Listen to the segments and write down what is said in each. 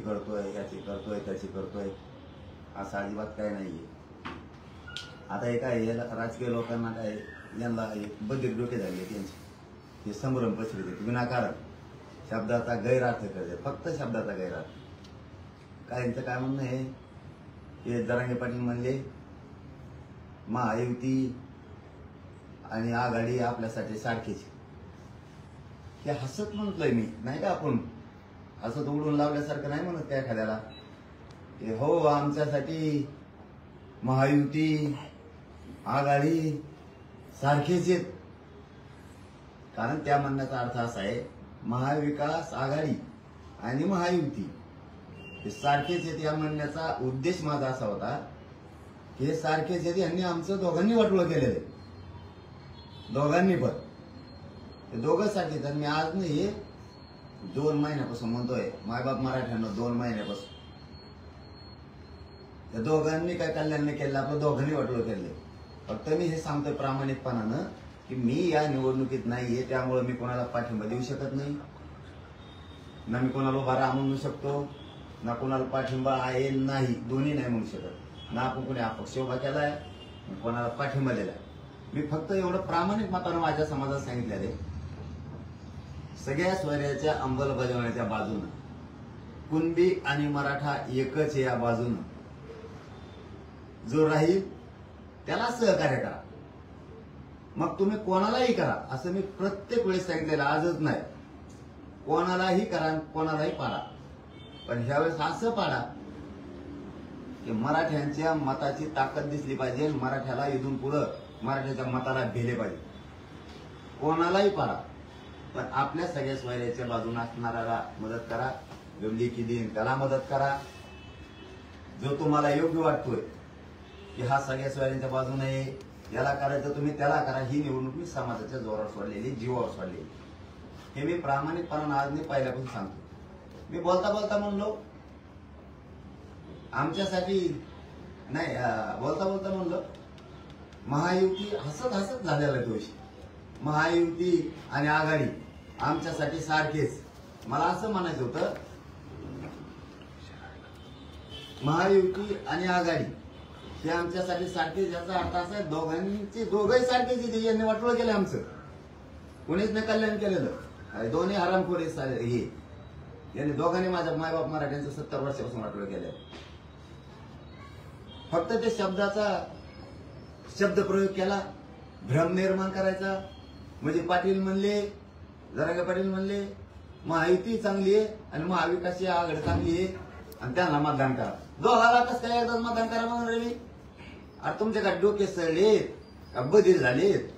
करतोय, याची करतोय, त्याची करतोय, असं अजिबात काही नाहीये. आता हे काय राजकीय लोकांना काय यांना बधीर डोके झाले त्यांचे, हे संभ्रम पसरवते विनाकारण शब्दाचा गैरअर्थ करते, फक्त शब्दाचा गैरअर्थ. काहींचं काय म्हणणं आहे, हे जरांगे पाटील म्हणले महायुती आणि आघाडी आपल्यासाठी सारखीच. हे हसत म्हणतोय मी, नाही का आपण हसत उडून लावल्यासारखं नाही म्हणत त्या एखाद्याला. हो आमच्यासाठी महायुती आघाडी सारखेच आहेत. कारण त्या म्हणण्याचा अर्थ असा आहे, महाविकास आघाडी आणि महायुती हे सारखेच आहेत. या म्हणण्याचा उद्देश माझा असा होता की हे सारखेच आहेत, यांनी आमचं दोघांनी वाटोळं केलेलं आहे, दोघांनी पण. हे दोघं सारखेच. आणि मी आज नाही 2 महिन्यापासून म्हणतोय, मायबाप मराठ्यांना 2 महिन्यापासून त्या दोघांनी काय कल्याण नाही केलं, आपलं दोघांनी वाटोळं केलंय. फक्त मी हे सांगतोय प्रामाणिकपणानं की मी या निवडणुकीत नाहीये, त्यामुळे मी कोणाला पाठिंबा देऊ शकत नाही, ना मी कोणाला उभा राहा म्हणू शकतो, ना कोणाला पाठिंबा आहे नाही, दोन्ही नाही म्हणू शकत. ना आपण कोणी अपक्ष उभा केलाय, कोणाला पाठिंबा दिलाय. मी फक्त एवढं प्रामाणिक मतानं माझ्या समाजात सांगितलेलं आहे, सगळ्या स्वैराच्या अंमलबजावण्याच्या बाजूनं, कुणबी आणि मराठा एकच या बाजूनं जो राहील त्याला सहकार्य करा. मग तुम्ही कोणालाही करा, असं मी प्रत्येक वेळेस सांगितलेलं, आजच नाही. कोणालाही करा, कोणालाही पाडा, पण ह्यावेळेस असं पाडा की मराठ्यांच्या मताची ताकद दिसली पाहिजे, मराठ्याला इथून पुढं मराठ्याच्या मताला भेले पाहिजे. कोणालाही पाडा, पण आपल्या सगळ्या स्वैराच्या बाजूने असणाऱ्याला मदत करा, गवली की देईन त्याला मदत करा. जो तुम्हाला योग्य वाटतोय की हा सगळ्या स्वैरांच्या बाजूने याला करायचं, तुम्ही त्याला करा. ही निवडणूक मी समाजाच्या जोरावर सोडलेली, जीवावर सोडलेली, हे मी प्रामाणिकपणाने आज मी पहिल्यापासून सांगतो. मी बोलता बोलता म्हणलो आमच्यासाठी नाही, बोलता बोलता म्हणलो महायुती, हसत हसत झालेला तो विषय. महायुती आणि आघाडी आमच्यासाठी सारखेच. मला असं म्हणायचं होतं, महायुती आणि आघाडी हे आमच्यासाठी सारखेच, याचा अर्थ असा आहे दोघंही सारखेच. यांनी वाटोळं केलं आमचं, कोणीच नाही कल्याण केलेलं. दोन्ही हरामखोर हे यांनी दोघांनी माझ्या मायबाप मराठ्यांचं 70 वर्षापासून वाटोळं केलं. फक्त ते शब्दाचा शब्दप्रयोग केला, भ्रम निर्माण करायचा. म्हणजे पाटील म्हणले, जरांगे पाटील म्हणले महायुती चांगली आहे आणि महाविकास आघाडी चांगली आहे आणि त्यांना मतदान करा. दोघाला कसं काय एकदाच मतदान करा म्हणून रवी? अरे तुमच्या काय डोके सळलेत का बधीर झालेत?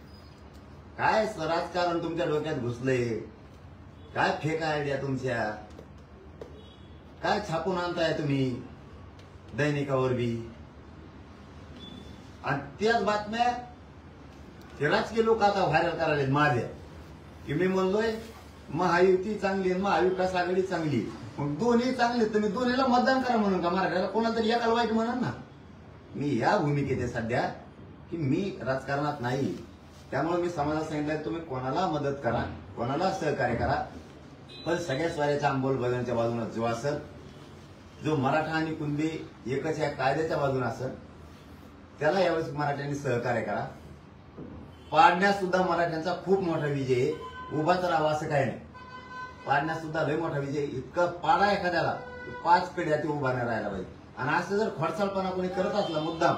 काय राजकारण तुमच्या डोक्यात घुसलंय? काय फेक आयडिया तुमच्या? काय छापून आणताय तुम्ही दैनिकावर बी? आणि त्याच बातम्या ते राजकीय लोक आता व्हायरल करायला माझ्या की मी म्हणलोय महायुती चांगली आहे, महाविकास आघाडी चांगली. मग दोन्ही चांगले, तुम्ही दोन्हीला मतदान करा म्हणून का मराठ्याला? कोणाला तरी एकाला वाईट म्हणा ना. मी या भूमिकेत आहे सध्या की मी राजकारणात नाही, त्यामुळे मी समाजाला सांगितलं तुम्ही कोणाला मदत करा, कोणाला सहकार्य करा, पण सगळ्या स्वैराच्या अंमलबजावणीच्या बाजूने जो असेल, जो मराठा आणि कुणबी एकच या कायद्याच्या बाजूने असेल, त्याला यावेळेस मराठ्यांनी सहकार्य करा. पाडण्यात सुद्धा मराठ्यांचा खूप मोठा विजय आहे, उभाच राहावा असं काही नाही. पाडण्यात सुद्धा लय मोठा विजय. इतकं पाडा एखाद्याला 5 पिढ्या ते उभा नाही राहायला पाहिजे. आणि असं जर खडसाळपणा कोणी करत असला मुद्दाम,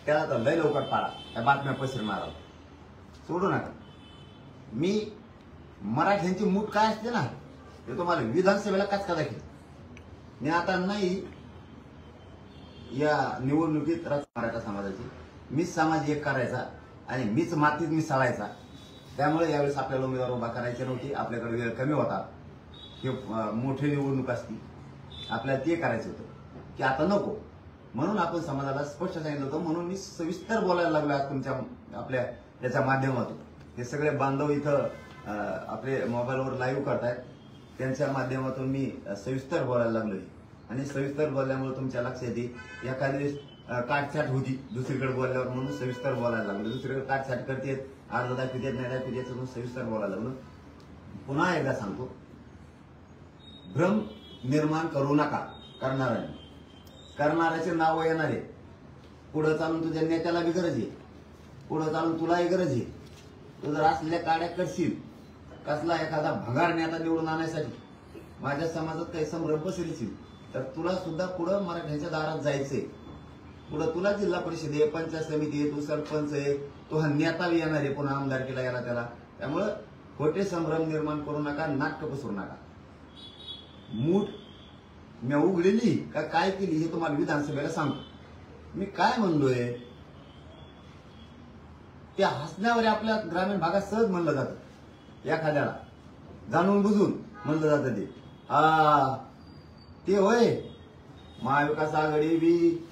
त्याला तर लय लवकर पाडा, त्या बातम्या पसरणार सोडू नका. मी मराठ्यांची मूठ काय असते ना ते तुम्हाला विधानसभेला कचका दाखवेल. मी आता नाही या निवडणुकीत मराठा समाजाची मीच समाज एक करायचा आणि मीच मातीत मिसळायचा. त्यामुळे यावेळेस आपल्याला उमेदवार उभा करायची नव्हती, आपल्याकडे वेळ कमी होता, हे मोठी निवडणूक असती, आपल्याला ते करायचं होतं की आता नको. म्हणून आपण समाजाला स्पष्ट सांगितलं होतं. म्हणून मी सविस्तर बोलायला लागलो आज तुमच्या आपल्या याच्या माध्यमातून. हे सगळे बांधव इथं आपले मोबाईलवर लाईव्ह करतायत, त्यांच्या माध्यमातून मी सविस्तर बोलायला लागलोय. आणि सविस्तर बोलल्यामुळे तुमच्या लक्षात येईल एखादी काटछाट होती दुसरीकडे बोलल्यावर, म्हणून सविस्तर बोलायला लागलो. दुसरीकडे काटछाट करतेत, अर्धा दाखवतेत, नाही दाखवतेत, म्हणून सविस्तर बोलायला लागलो. पुन्हा एकदा सांगतो, भ्रम निर्माण करू नका करणाऱ्याने. करणाऱ्याचे नाव येणार आहे. पुढे चालून तुझ्या नेत्याला बी गरज आहे, पुढे चालून तुलाही गरज आहे. तू जर असलेल्या काड्या करशील, कसला एखादा भंगार नेता निवडून आणण्यासाठी माझ्या समाजात काही संभ्रम पसरशील, तर तुला सुद्धा पुढं मराठ्यांच्या दारात जायचंय. पुढं तुला जिल्हा परिषद आहे, पंचायत समिती आहे, तू सरपंच आहे, तो हा नेता बी येणार आहे पुन्हा आमदार केला गेला त्याला. त्यामुळं खोटे संभ्रम निर्माण करू नका, नाटक पसरू नका. मूठ मी उघडली का काय केली हे तुम्हाला विधानसभेला सांगतो. मी काय म्हणलोय त्या हसण्यावर आपल्या ग्रामीण भागात सहज म्हणलं जातं. एखाद्याला जाणून बुजून म्हणलं जातं ते ते होय महाविकास आघाडी बी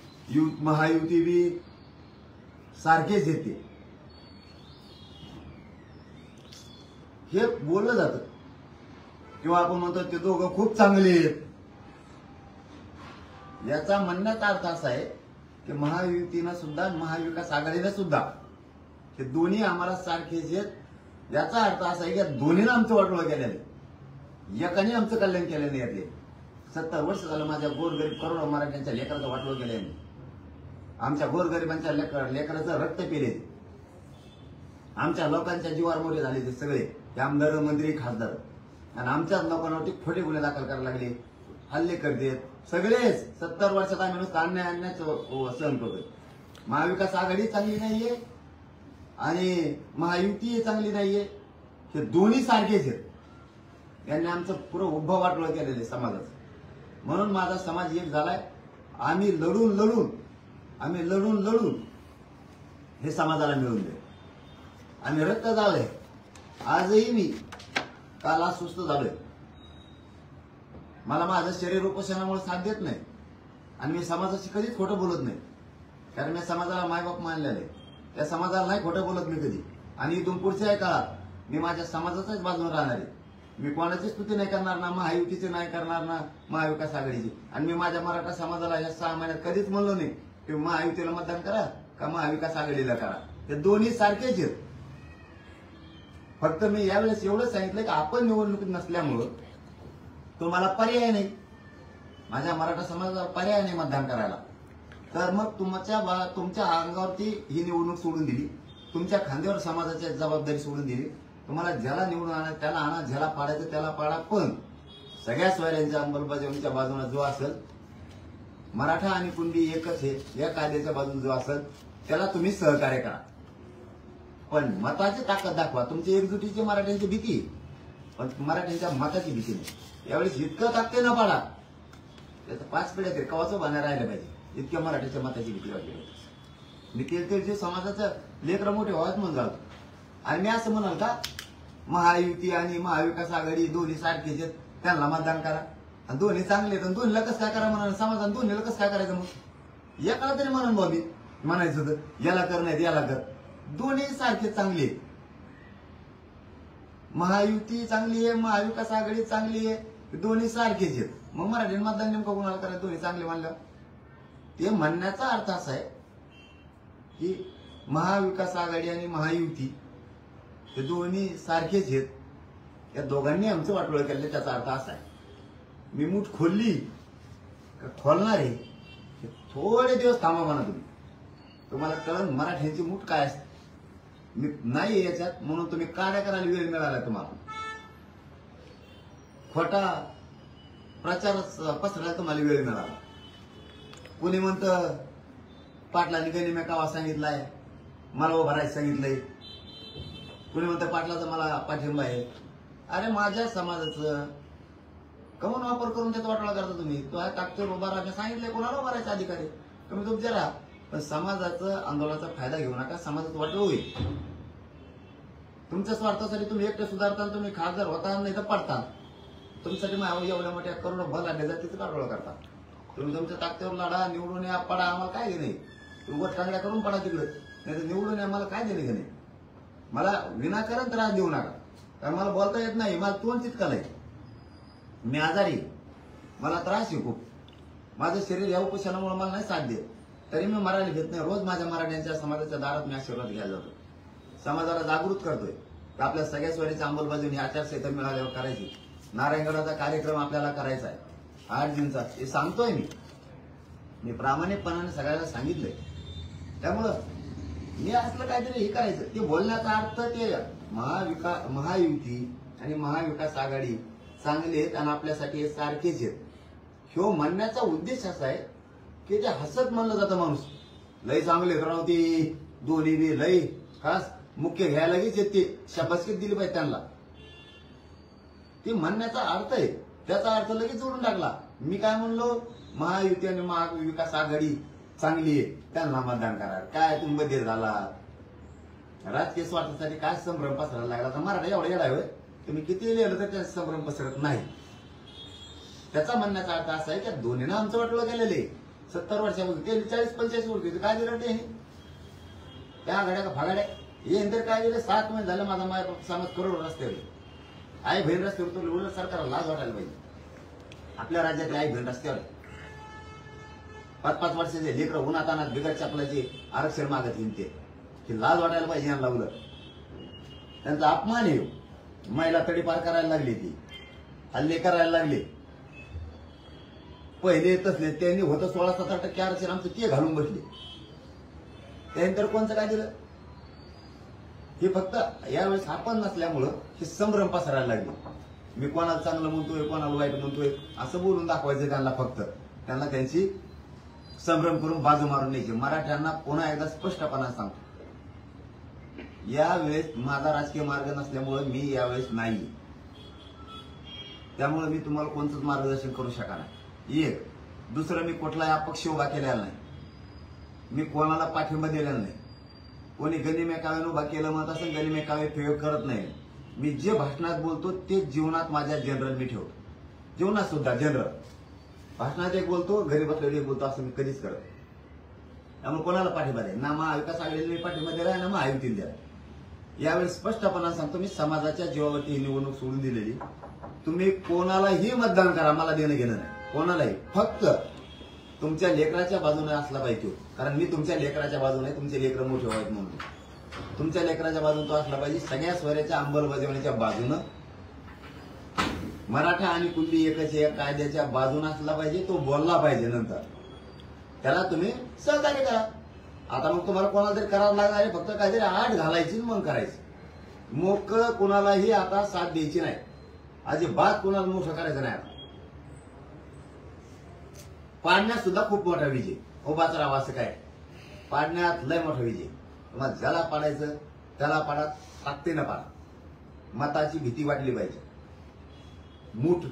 महायुती बी सारखेच येते हे बोललं जातं. किंवा आपण म्हणतो ते दोघं खूप चांगले आहेत. याचा म्हणण्याचा अर्थ असा आहे की महायुतीनं सुद्धा महाविकास आघाडीनं सुद्धा हे दोन्ही आम्हाला सारखेच आहेत. याचा अर्थ असा आहे की दोन्हीनं आमचं वाटोळं केलेलं आहे, एकाने आमचं कल्याण केलं नाही. यातले 70 वर्ष झालं माझ्या गोरगरीब करोडो मराठ्यांच्या लेकराचं वाटोळं केलंय. आमच्या गोरगरिबांच्या लेकराचं रक्त पिले, आमच्या लोकांच्या जीवार मोरे झाले ते सगळे आमदार मंत्री खासदार. आणि आमच्याच लोकांवरती खोटे गुन्हे दाखल करायला लागले, हल्ले करतेत सगळेच. 70 वर्षात आम्ही नुसतं अन्यायाचं सहन करतोय. महाविकास आघाडी चांगली नाहीये आणि महायुती चांगली नाहीये, हे दोन्ही सारखेच आहेत. यांनी आमचं पुरं उभं वाटोळं केलेलं आहे समाजाचं. म्हणून माझा समाज एक झालाय. आम्ही लढून लढून हे समाजाला मिळवून दे. आम्ही रक्त झालोय. आजही मी काल अस्वस्थ झालोय. मला माझं शरीर उपोषणामुळे साथ देत नाही आणि मी समाजाशी कधीच खोटं बोलत नाही, कारण मी समाजाला मायबाप मानलेलं आहे. त्या समाजाला नाही खोटं बोलत मी कधी. आणि इथून पुढच्या काळात मी माझ्या समाजाच्याच बाजूने राहणार आहे. मी कोणाची स्तुती नाही करणार, ना महायुतीची नाही करणार, ना महाविकास आघाडीची. आणि मी माझ्या मराठा समाजाला या 6 महिन्यात कधीच म्हणलो नाही की महायुतीला मतदान करा का महाविकास आघाडीला करा. ते दोन्ही सारखेच आहेत. फक्त मी यावेळेस एवढं सांगितलं की आपण निवडणुकीत नसल्यामुळं तुम्हाला पर्याय नाही, माझ्या मराठा समाजाला पर्याय नाही मतदान करायला. तर मग तुमच्या अंगावरती ही निवडणूक सोडून दिली, तुमच्या खांद्यावर समाजाची जबाबदारी सोडून दिली. तुम्हाला ज्याला निवडून आणा त्याला आणा, ज्याला पाडायचं त्याला पाडा, पण सगळ्या सोयऱ्यांच्या अंमलबजावणीच्या बाजूने जो असेल, मराठा आणि कुणबी एकच आहे, या कायद्याच्या बाजूने जो असेल त्याला तुम्ही सहकार्य करा. पण मताची ताकद दाखवा. तुमची एकजुटीची मराठ्यांची भीती, पण मराठ्यांच्या मताची भीती नाही. यावेळेस इतकं ताकदीनं पाडा त्याचं 5 पिढ्या तरी कवाचं बाहेर राहिलं पाहिजे, इतक्या मराठ्याच्या मताची भीती वाटली. मी ते समाजाचं लेकरं मोठे व्हावेत म्हणून जातो. आणि मी असं म्हणाल का महायुती आणि महाविकास आघाडी दोन्ही सारखेच आहेत, त्यांना मतदान करा. आणि दोन्ही चांगले आहेत, दोन्हीला कसं काय करा म्हणाल समाजाने, दोन्हीला कसं काय करायचं. मग एकाला तरी म्हणून बॉबी म्हणायचं तर याला कर नाही याला कर. दोन्ही सारखे चांगले आहेत. महायुती चांगली आहे, महाविकास आघाडी चांगली आहे, दोन्ही सारखेच आहेत. मग मराठी मतदान नेमकं कोणाला करायचं दोन्ही चांगले मानलं. ते म्हणण्याचा अर्थ असा आहे की महाविकास आघाडी आणि महायुती हे दोन्ही सारखेच आहेत. या दोघांनी आमचं वाटोळं केलं. त्याचा अर्थ असा आहे मी मूठ खोलली का खोलणार आहे, थोडे दिवस थांबा म्हणा तुम्ही, तुम्हाला कळण मराठ्यांची मूठ काय असते. मी नाही याच्यात म्हणून तुम्ही काड्या करायला वेळ मिळाला. तुम्हाला खोटा प्रचार पसरायला तुम्हाला वेळ मिळाला. कोणी म्हणतं पाटलांनी गनिम्या कावा सांगितलाय, मला उभं राहायचं सांगितलंय. कोणी म्हणतं पाटलाचा मला पाठिंबा आहे. अरे माझ्या समाजाचं कमून वापर करून त्याचा वाटोळा करता तुम्ही. तो आहे ताकदीवर उभा राहा सांगितलंय, कोणाला उभा राहायचा अधिकारी तुम्ही तुमचे राहा, पण समाजाचं आंदोलनाचा फायदा घेऊ नका. समाजाचं वाटोळ होईल. तुमच्या स्वार्थासाठी तुम्ही एकटे सुधारता, तुम्ही खासदार होता नाही तर पडता. तुमच्यासाठी एवढ्या मोठ्या करोडो भर लागले जातीचं वाटोळा करता. तुम्ही तुमच्या ताकदीवर लढा, निवडून या, पडा, आम्हाला काय नाही. उगाच टांगड्या करून पडा तिकडे, नाही तर निवडून या, मला काय देणे का नाही. मला विनाकारण त्रास देऊ नका, कारण मला बोलता येत नाही, मला तोंड चितकाल आहे, मी आजारी, मला त्रास आहे खूप. माझं शरीर या उपोषणामुळे मला नाही साथ देत, तरी मी मराठी घेत नाही. रोज माझ्या मराठ्यांच्या समाजाच्या दारात मी आशीर्वाद घ्यायला जातो. समाजाला जागृत करतोय की आपल्या सगळ्या सोयीची अंमलबजावणी आचारसंहिता मिळाल्यावर करायची. नारायणगडाचा कार्यक्रम आपल्याला करायचा आहे. 8 जूनचा हे सांगतोय मी प्रामाणिकपणाने सगळ्याला सांगितलंय. त्यामुळं मी असलं काहीतरी हे करायचं, ते बोलण्याचा अर्थ ते महायुती आणि महाविकास आघाडी चांगले आहेत आणि आपल्यासाठी हे सारखेच आहेत ह्यो म्हणण्याचा उद्देश असा आहे की ते हसत म्हणलं जातं माणूस लय चांगले राव ते दोन्ही बी लय खास मुख्य घ्यायला लगेच येत ते शाबासकीत दिली पाहिजे त्यांना. ते म्हणण्याचा अर्थ आहे, त्याचा अर्थ लगेच जोडून टाकला. मी काय म्हणलो, महायुती आणि महाविकास आघाडी चांगली आहे त्यांना मतदान करा. काय तुम्ही बदल झाला, राजकीय स्वार्थासाठी काय संभ्रम पसरायला लागला. तर मराठा एवढा येडा आहे तुम्ही किती लिहिलं तर त्याचा संभ्रम पसरत नाही. त्याचा म्हणण्याचा अर्थ असा आहे की दोन्हीनं आमचं वाटलं गेलेले 70 वर्षापासून ते 40-45 वर्ष काय दिलं ते त्या आघाड्या का फागाड्या हे तर काय दिलं. 7 महिने झालं माझा माय समाज करोड रस्त्यावर आई बहीण रस्त्यावर तो उलट सरकारला लाज वाटायला पाहिजे. आपल्या राज्यातले आई बहीण रस्त्यावर 5-5 वर्षाचे लेकरं उन्हात अनात बिगर चपलाचे आरक्षण मागत येईन ते की लाज वाटायला पाहिजे यांना. उलट त्यांचा अपमान आहे. महिला तडीपार करायला लागली, ती हल्ले करायला लागले. पहिले तसले त्यांनी होतं 16-17% आरक्षण आमचं ते घालून बसले. त्यानंतर कोणचं काय दिलं हे फक्त यावेळेस आपण नसल्यामुळं हे संभ्रम पसरायला लागले. मी कोणाला चांगलं म्हणतोय कोणाला वाईट म्हणतोय असं बोलून दाखवायचं त्यांना. फक्त त्यांना त्यांची संभ्रम करून बाजू मारून न्यायची. मराठ्यांना पुन्हा एकदा स्पष्टपणा सांगतो, यावेळेस माझा राजकीय मार्ग नसल्यामुळे मी यावेळेस नाही. त्यामुळे मी तुम्हाला कोणतंच मार्गदर्शन करू शकणार नाही. एक दुसरं, मी कुठलाही अपक्ष उभा केलेला नाही. मी कोणाला पाठिंबा दिलेला नाही. कोणी गनिमे काव्यानं उभा केलं म्हणत असेल, गनिमे काव्य प्रयोग करत नाही. मी जे भाषणात बोलतो ते जीवनात माझ्या जनरल मी ठेवतो. जीवनात सुद्धा जनरल भाषणात एक बोलतो, घरी बसलेले एक बोलतो, असं मी कधीच करत. त्यामुळे कोणाला पाठिंबा द्या ना महाविकास आघाडीला मी पाठिंबा दिला ना महायुतीला द्या. यावेळी स्पष्टपणा सांगतो, मी समाजाच्या जीवावरती ही निवडणूक सोडून दिलेली. तुम्ही कोणालाही मतदान करा, मला देणं घेणं नाही कोणालाही. फक्त तुमच्या लेकराच्या बाजूने असला पाहिजे. कारण मी तुमच्या लेकराच्या बाजूने, तुमचे लेकर मोठे व्हावेत म्हणून तुमच्या लेकराच्या बाजून तो असला पाहिजे. सगळ्या स्वराच्या अंमलबजावणीच्या बाजूनं मराठा आणि कुल्ली एकच या कायद्याच्या बाजून असला पाहिजे. तो बोलला पाहिजे. नंतर त्याला तुम्ही सहकार्य करा. आता मग तुम्हाला कोणाला तरी करावं लागणार आहे. फक्त काहीतरी आठ घालायची मग करायचं. मोकळं कुणालाही आता साथ द्यायची नाही. अजिबात कुणाला मोठं करायचं नाही. पाडण्यात सुद्धा खूप मोठा विजय. उभाच राहा असं काय, पाडण्यात लय मोठा विजय. तुम्हाला ज्याला पाडायचं त्याला पाडा, ताकदीनं पाडा. मताची भीती वाटली पाहिजे. मूठ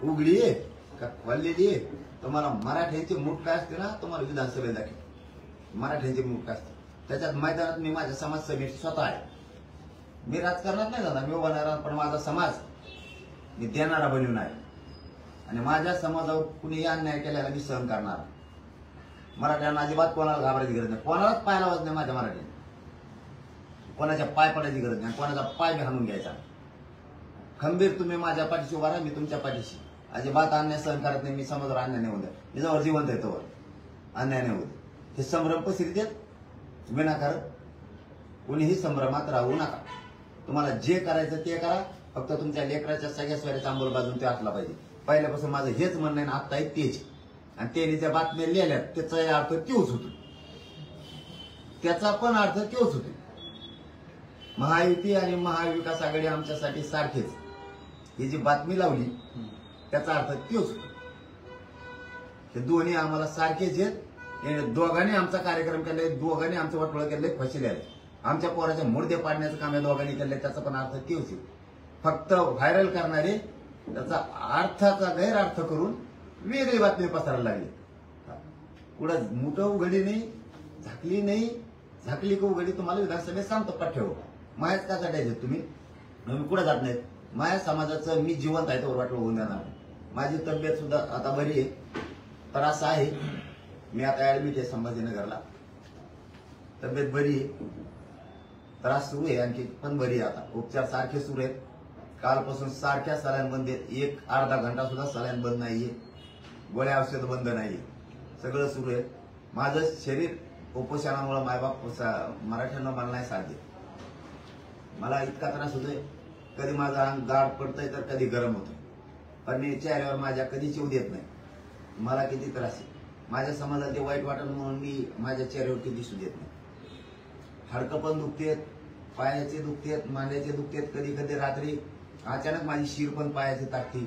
उघडी आहे का खोललेली आहे. तुम्हाला मराठ्यांची मूठ काय असते ना, तुम्हाला विधानसभेत दाखव मराठ्यांची मूठ काय असते. त्याच्यात मैदानात मी माझ्या समाज समिती स्वतः आहे. मी राजकारणात नाही जाणार, मी उभा राहणार, पण माझा समाज मी देणारा बनवून आहे. आणि माझ्या समाजावर कुणी अन्याय केल्याला मी सहन करणार. मराठ्यांना अजिबात कोणाला घाबरायची गरज नाही. कोणालाच पाय लावायचं नाही माझ्या मराठ्यांनी. कोणाच्या पाय पडायची गरज नाही. कोणाचा पाय मी हाणून घ्यायचा. खंबीर तुम्ही माझ्या पाठीशी उभा राहा, मी तुमच्या पाठीशी. अजिबात अन्याय सहन करत नाही. मी समाजावर अन्याय नाही होत. मी जवळ जिवंत आहे तोवर अन्याय नाही होत. हे संभ्रम पसरीत आहेत विनाकारण. कोणीही संभ्रमात राहू नका. तुम्हाला जे करायचं ते करा. फक्त तुमच्या लेकराच्या सगळ्या स्वराच्या अंमलबजावणी ते असला पाहिजे. पहिल्यापासून माझं हेच म्हणणं आहे. आता आहे तेच. आणि त्यांनी ज्या बातम्या लिहिल्यात त्याचा अर्थ तोच होतो. त्याचा पण अर्थ तोच होतो. महायुती आणि महाविकास आघाडी आमच्यासाठी सारखेच. ही जी बातमी लावली त्याचा अर्थ तोच होतो. हे दोन्ही आम्हाला सारखेच आहेत. दोघांनी आमचा कार्यक्रम केलाय, दोघांनी आमचं वाटोळं केलंय, फसले आहे. आमच्या पोराचे मुर्दे पाडण्याचं काम या दोघांनी केलंय. त्याचा पण अर्थ तोच आहे. फक्त व्हायरल करणारे त्याचा अर्थाचा गैरअर्थ करून वेगळी बातमी पसरायला लागली. कुठं मुठं उघडी नाही, झाकली नाही. झाकली का उघडी तुम्हाला विधानसभेत सांगतो पठ्ठेव. मायाच का चढायचे तुम्ही कुठं जात नाहीत. माया समाजाचं मी जिवंत आहे तर वाटलं होऊन जाणार. माझी तब्येत सुद्धा आता बरी आहे. त्रास आहे. मी आता ऍडमिट आहे संभाजीनगरला. तब्येत बरी आहे. त्रास सुरू आहे आणखी पण बरी आहे. आता उपचार सारखे सुरू आहेत. कालपासून सारख्या सलाईन बंद आहेत. एक अर्धा घंटा सुद्धा सलाईन बंद नाहीये. गोळ्या औषध बंद नाहीये. सगळं सुरू आहे. माझं शरीर उपोषणामुळे मायबाप मराठ्यांना मला नाही साथ देत. मला इतका त्रास होतोय. कधी माझं अंग गाड पडतंय तर कधी गरम होतंय. पण मी चेहऱ्यावर माझ्या कधीच येऊ देत नाही. मला किती त्रास आहे, माझ्या समाजाला ते वाईट वाटत म्हणून मी माझ्या चेहऱ्यावर कधी दिसू देत नाही. हाडकं पण दुखतेत, पायाचे दुखतेत, मांड्याचे दुखतेत, कधी कधी रात्री अचानक माझी शिर पण पायाची टाकते,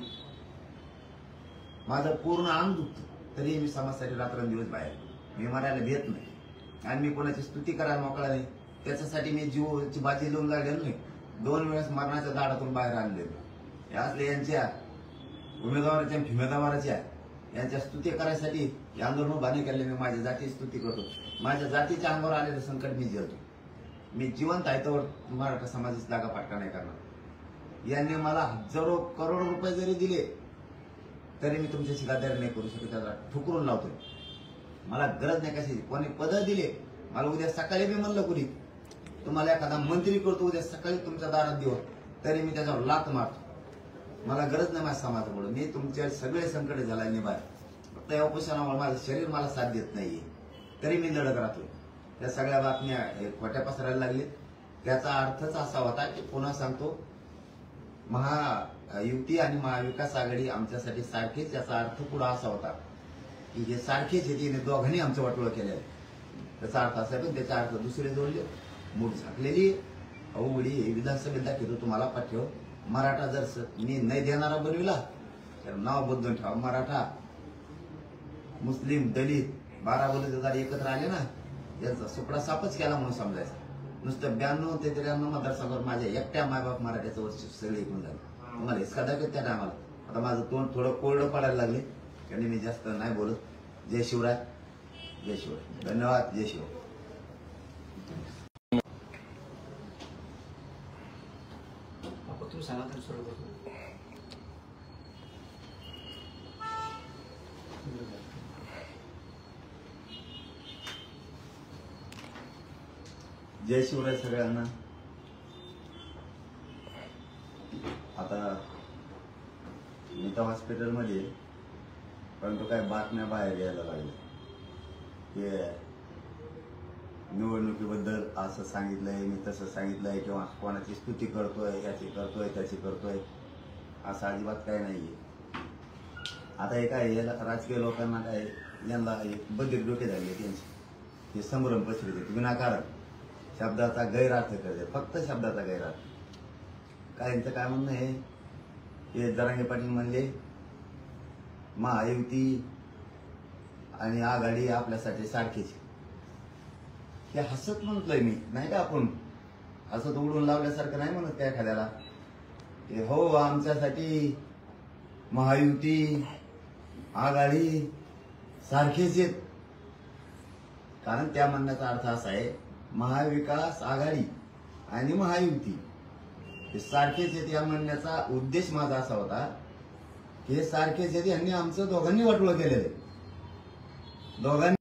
माझं पूर्ण अंग दुखतं, तरी मी समाजासाठी रात्रंदिवस बाहेर. मी मरायला भेट नाही आणि मी कोणाची स्तुती करायला मोकळा नाही. त्याच्यासाठी मी जीवाची बाजी लावून लागलेलो नाही. 2 वेळेस मरणाच्या दाडातून बाहेर आणलेलो. असले यांच्या उमेदवाराच्या फिमेदवाराच्या यांच्या स्तुती करायसाठी हे आंदोलन उभा नाही केले. मी माझ्या जातीची स्तुती करतो. माझ्या जातीच्या अंगावर आलेलं संकट मी झेलतो. मी जिवंत आहे तर मराठा समाजाची जागा पाटका नाही करणार. यांनी मला हजारो करोड रुपये जरी दिले तरी मी तुमच्याशी गद्दारी नाही करू शकत. त्याला ठुकरून लावतोय. मला गरज नाही कशाची. कोणी पद दिले, मला उद्या सकाळी मी म्हणलं कुणी तुम्हाला एखादा मंत्री करतो उद्या सकाळी तुमच्या दारात देऊ, तरी मी त्याच्यावर लात मारतो. मला गरज नाही माझ्या समाजाकडून. मी तुमचे सगळे संकट झाला निभाय. फक्त या उपोषणामुळे माझं शरीर मला साथ देत नाहीये, तरी मी लढत राहतोय. त्या सगळ्या बातम्या खोट्या पसरायला लागले. त्याचा अर्थच असा होता की पुन्हा सांगतो, महायुती आणि महाविकास आघाडी आमच्यासाठी सारखेच. याचा अर्थ पुढे असा होता की हे सारखेच येते, दोघांनी आमचं वाटोळं केलेलं आहे. त्याचा अर्थ असा पण त्याचा अर्थ दुसरे जोडले. मूठ झाकलेली अवघडी विधानसभेत दाखवतो तुम्हाला पाठव. मराठा जर मी नाही देणारा बनविला तर नाव बदलून ठेवा. मराठा, मुस्लिम, दलित 12 बलुतेदार एकत्र आले ना, याचा सुपडा सापच केला म्हणून समजायचं. नुसतं 92 ते 93 मतदारसंघावर माझ्या एकट्या मायबाप मराठ्याचं वर्ष सगळे ऐकून झालं. तुम्हाला हिसका दाखवत त्या टायमाला. आता माझं तोंड थोडं कोरडं पडायला लागले आणि मी जास्त नाही बोलत. जय शिवराय, जय शिवराय. धन्यवाद. जय शिवराय. तुम्ही सांगा तर सुरू करतो. जय शिवराय सगळ्यांना. आता मी तर हॉस्पिटलमध्ये, परंतु काय बातम्या बाहेर यायला लागल्या की निवडणुकीबद्दल असं सांगितलंय, मी तसं सांगितलंय, किंवा कोणाची स्तुती करतोय, याची करतोय, त्याची करतोय. असं अजिबात काही नाहीये. आता हे काय, याला राजकीय लोकांना काय, यांना बधीर डोके झाले त्यांचे. हे संभ्रम पसरते, विनाकारण शब्दाचा गैरअर्थ करते, फक्त शब्दाचा गैरअर्थ. काहींचं काय म्हणणं आहे, हे जरांगे पाटील म्हणले महायुती आणि आघाडी आपल्यासाठी सारखीच. हे हसत म्हणतोय मी, नाही का? आपण हसत उडून लावल्यासारखं नाही म्हणत त्या एखाद्याला. हो, आमच्यासाठी महायुती आघाडी सारखेच आहेत. कारण त्या म्हणण्याचा अर्थ असा आहे, महाविकास आघाडी आणि महायुती हे सारखेच आहेत. या म्हणण्याचा उद्देश माझा असा होता की हे सारखेच आहेत, यांनी आमचं दोघांनी वाटोळं केलेलं आहे. दोघांनी